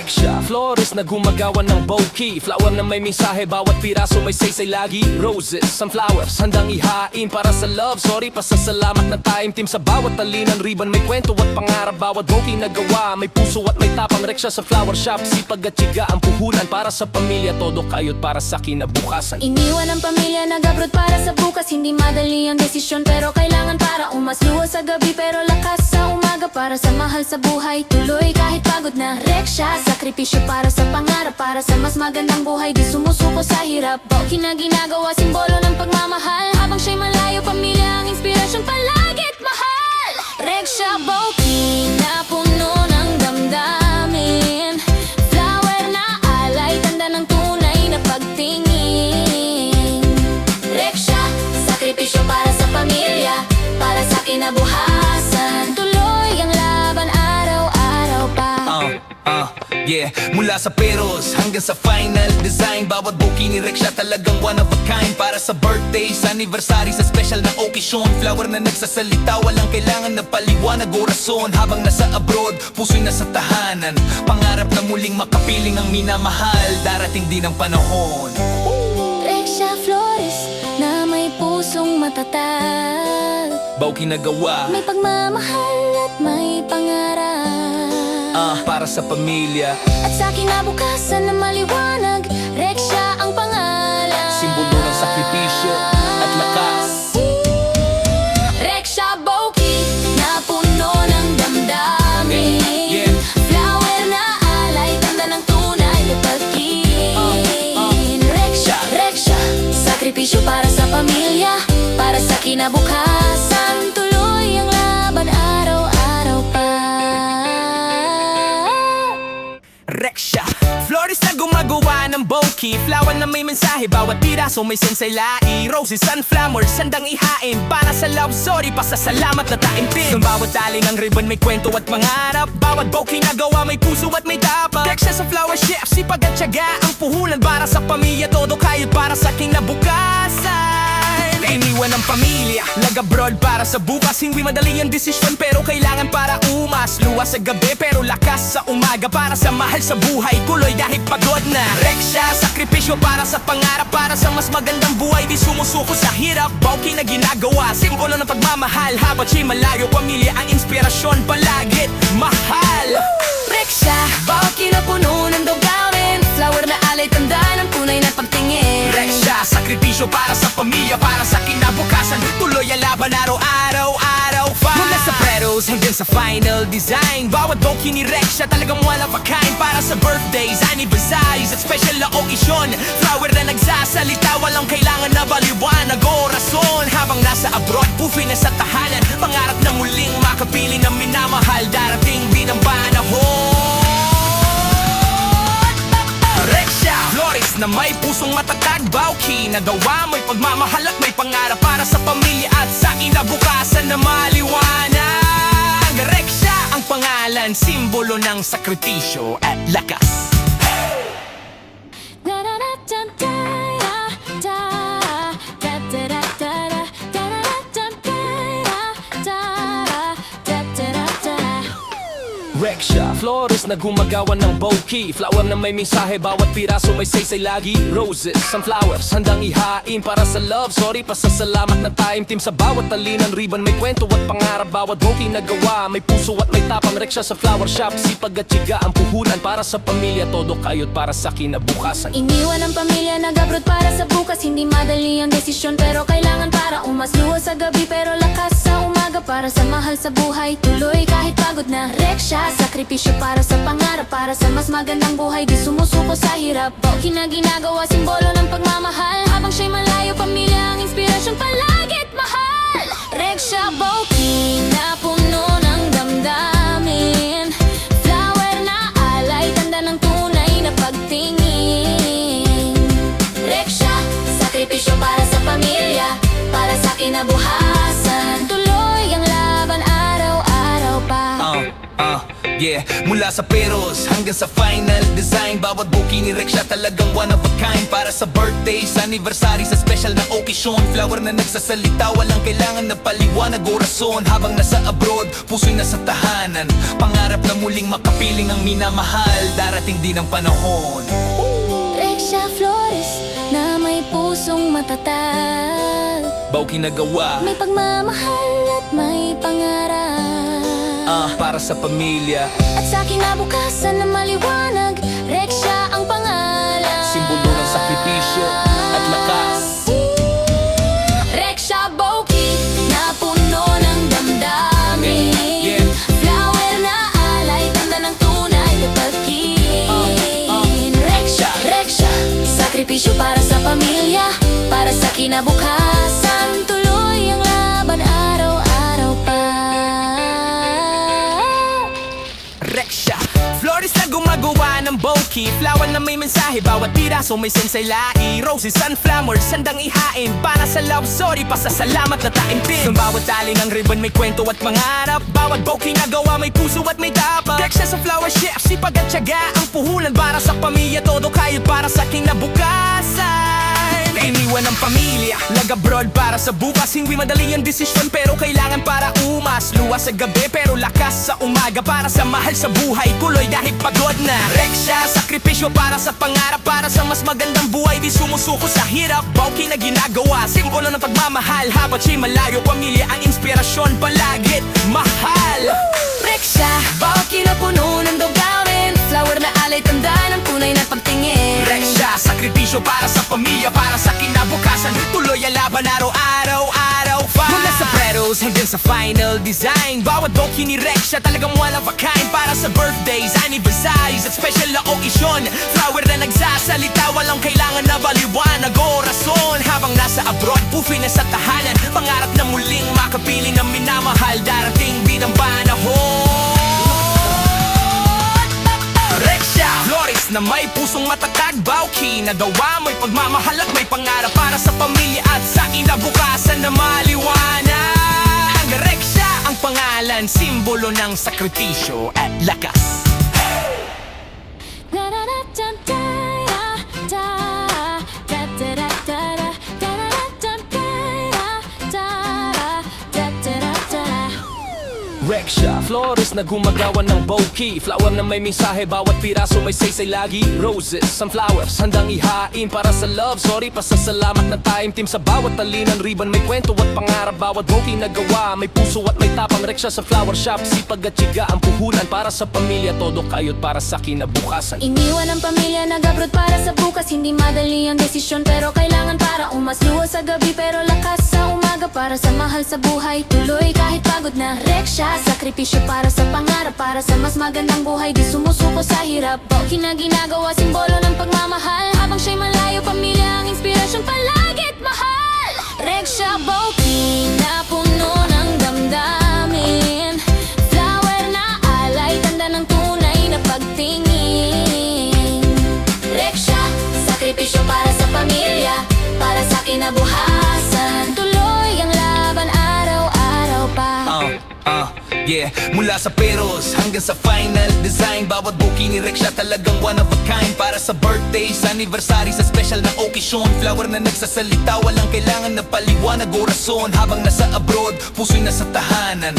Rexha, florist na gumagawa ng bouquet. Flower na may mensahe, bawat piraso may saysay lagi. Roses, sunflowers, handang ihain para sa love. Sorry, pasasalamat na time team sa bawat talinan. Ribbon, may kwento at pangarap, bawat bouquet na gawa. May puso at may tapang. Rexha sa flower shop, sipag at tiyaga ang puhunan. Para sa pamilya, todo kayod para sa kinabukasan. Iniwan ang pamilya, nag-abroad para sa bukas. Hindi madali ang desisyon pero kailangan para umasluwas sa gabi. Pero lakas sa umaga para sa mahal sa buhay. Tuloy kahit pagod na. Rexha, sakripisyo para sa pangarap. Para sa mas magandang buhay, di sumusuko sa hirap. Bouquet na ginagawa, simbolo ng pagmamahal. Habang siya'y malayo, pamilya ang inspirasyon palagit mahal. Rexha bouquet na puno ng damdamin. Flower na alay, tanda ng tunay na pagtingin. Rexha, sakripisyo para sa pamilya. Para sa kinabukasan, tuloy ang laban araw-araw pa. Yeah, mula sa peros hanggang sa final design. Bawat bouquet ni Rexha talagang one of a kind. Para sa birthdays, anniversary, sa special na okasyon. Flower na nagsasalita, walang kailangan na paliwanag o rason. Habang nasa abroad, puso'y nasa tahanan. Pangarap na muling makapiling ang minamahal. Darating din ang panahon. Rexha florist na may pusong matatag. Bouquet na gawa, May pagmamahal at may pangarap. para sa pamilya. At sa kinabukasan na maliwanag, Rexha ang pangalan. Simbolo ng sakripisyo at lakas. Rexha bouquet na puno ng damdamin. Yeah. Flower na alay, tanda ng tunay na pagkikin. Rexha, sakripisyo para sa pamilya. Para sa kinabukasan, tuloy ang laban araw-araw pa. Rexha, florist na gumagawa ng bouquet. Flower na may mensahe, bawat piraso may sensay lai. Roses, sunflowers, sandang ihain. Para sa love story, pasasalamat na taimtim. Ng bawat tali ng ribbon may kwento at pangarap. Bawat bouquet na gawa may puso at may tapang. Rexha sa flower chef, sipag at tiyaga ang puhunan. Para sa pamilya, todo kayod para sa kinabukasan. Iniwan ang pamilya, nag-abroad para sa bukas. Hindi madali ang desisyon pero kailangan para umas. Luwas sa gabi pero lakas sa umaga. Para sa mahal sa buhay, tuloy dahil pagod na. Rexha, sakripisyo para sa pangarap. Para sa mas magandang buhay, di sumusuko sa hirap. Bouquet na ginagawa, simbolo ng pagmamahal. Habang siya'y malayo, pamilya ang inspirasyon palagit mahal. Rexha, bouquet na puno ng damdamin. Flower na alay, tanda ng tunay na pagtingin. Rexha, sakripisyo para sa pamilya. Para sa kinabukasan, tuloy ang laban araw-araw pa. Mula sa preros hanggang sa final design, bawat bouquet ni Rexha talagang one of a kind. Para sa birthdays, anniversaries at special na okasyon. Flower na nagsasalita, walang kailangan na baliwanag o rason. Habang nasa abroad, puso'y nasa tahanan. Pangarap na muling makapili ng minamahal. Darating din ang panahon. Rexha, florist na may pusong matatag. Bouquet na gawa, may pagmamahal at may pangarap. Para sa pamilya at sa kinabukasan na maliwanag. Rexha ang pangalan, simbolo ng sakripisyo at lakas. Rexha, florist na gumagawa ng bouquet. Flower na may mensahe, bawat piraso may saysay lagi. Roses, sunflowers, handang ihain para sa love. Sorry, pasasalamat na time team sa bawat talinan. Ribbon, may kwento at pangarap, bawat bouquet na gawa. May puso at may tapang. Rexha sa flower shop, sipag at tiyaga ang puhunan. Para sa pamilya, todo kayod para sa kinabukasan. Iniwan ang pamilya, nag-abroad para sa bukas. Hindi madali ang desisyon pero kailangan para umasluwas sa gabi. Pero lakas sa umaga para sa mahal sa buhay. Tuloy kahit pagod na. Rexha, sakripisyo para sa pangarap. Para sa mas magandang buhay, di sumusuko sa hirap. Bouquet na ginagawa, simbolo ng pagmamahal. Habang siya'y malayo, pamilya ang inspirasyon palagit mahal. Rexha bouquet na puno ng damdamin. Flower na alay, tanda ng tunay na pagtingin. Rexha, sakripisyo para sa pamilya. Para sa kinabukasan, tuloy ang laban araw-araw pa. Yeah, Yeah, mula sa peros hanggang sa final design, bawat bouquet ni Rexha talagang one of a kind. Para sa birthdays, anniversary, sa special na okasyon, flower na nagsasalita, walang kailangan na paliwanag o rason. Habang nasa abroad, puso'y nasa tahanan, pangarap na muling makapiling ang minamahal. Darating din ang panahon. Rexha Flores na may pusong matatag, Bouquet na gawa, may pagmamahal at may pangarap. para sa pamilya, At sa kinabukasan na maliwanag, Rexha ang pangalan. simbolo ng sakripisyo at lakas. Rexha Bouquet na puno ng damdamin. Yeah. Flower na alay, tanda ng tunay na pagkikin. Rexha, sakripisyo para sa pamilya, para sa kinabukasan. Tuloy ang laban araw-araw pa. Rexha Flores na gumagawa ng bouquet, flower na may mensahe, bawat piraso may sensay lai. Roses, sunflowers, sandang ihain, para sa love story, pasasalamat na taimtim. Sa bawat tali ng ribbon may kwento at pangarap, bawat bouquet na gawa may puso at may dapat. Rexha sa flower chef, sipag at tiyaga, ang puhunan para sa pamilya, todo kayod para sa kinabukasan. Iniwan ng pamilya, nag-abroad para sa bukas. Hindi madali ang desisyon pero kailangan para umas. Luwas sa gabi pero lakas sa umaga, para sa mahal sa buhay, tuloy dahil pagod na. Rexha, sakripisyo para sa pangarap, para sa mas magandang buhay, di sumusuko sa hirap. Bouquet na ginagawa, simbolo ng pagmamahal, habang siya'y malayo, pamilya ang inspirasyon, palagit mahal. Rexha, bouquet na puno ng damdamin, flower na alay, tanda ng tunay na pagtingin. Rexha, sakripisyo para sa pamilya, para sa kinabukasan, tuloy ang laban araw-araw, araw pa. Mula sa preros hanggang sa final design, bawat bouquet ni Rexha talagang one of a kind. Para sa birthdays, anniversaries at special na okasyon, flower na nagsasalita, walang kailangan na baliwanag o rason. Habang nasa abroad, puso'y nasa tahanan, pangarap na muling makapiling ang minamahal. Darating din ang panahon. Rexha Flores na may pusong matatag, bouquet na gawa, may pagmamahal at may pangarap, para sa pamilya at sa kinabukasan na maliwanag. Rexha ang pangalan, simbolo ng sakripisyo at lakas. Rexha Flores na gumagawa ng bouquet, flower na may mensahe, bawat piraso may saysay lagi. Roses, sunflowers, handang ihain, para sa love story, pasasalamat na taimtim. Sa bawat tali ng ribbon may kwento at pangarap, bawat bouquet na gawa may puso at may tapang. Rexha sa flower shop, sipag at tiyaga, ang puhunan para sa pamilya, todo kayod para sa kinabukasan. Iniwan ang pamilya, nag-abroad para sa bukas. Hindi madali ang desisyon pero kailangan para umasluwas sa gabi, pero lakas sa umaga, para sa mahal sa buhay, tuloy kahit pagod na. Rexha, sakripisyo para sa pangarap, para sa mas magandang buhay, di sumusuko sa hirap. Bouquet na ginagawa, simbolo ng pagmamahal, habang siya'y malayo, pamilya ang inspirasyon, palagit mahal. Rexha Bouquet na puno ng damdamin, flower na alay, tanda ng tunay na pagtingin. Rexha, sakripisyo para sa pamilya, para sa kinabukasan, tuloy ang laban araw-araw pa. Yeah, mula sa peros hanggang sa final design, bawat bouquet ni Rexha talagang one of a kind. Para sa birthdays, anniversary, sa special na okasyon, flower na nagsasalita, walang kailangan na paliwanag o rason. Habang nasa abroad, puso'y nasa tahanan,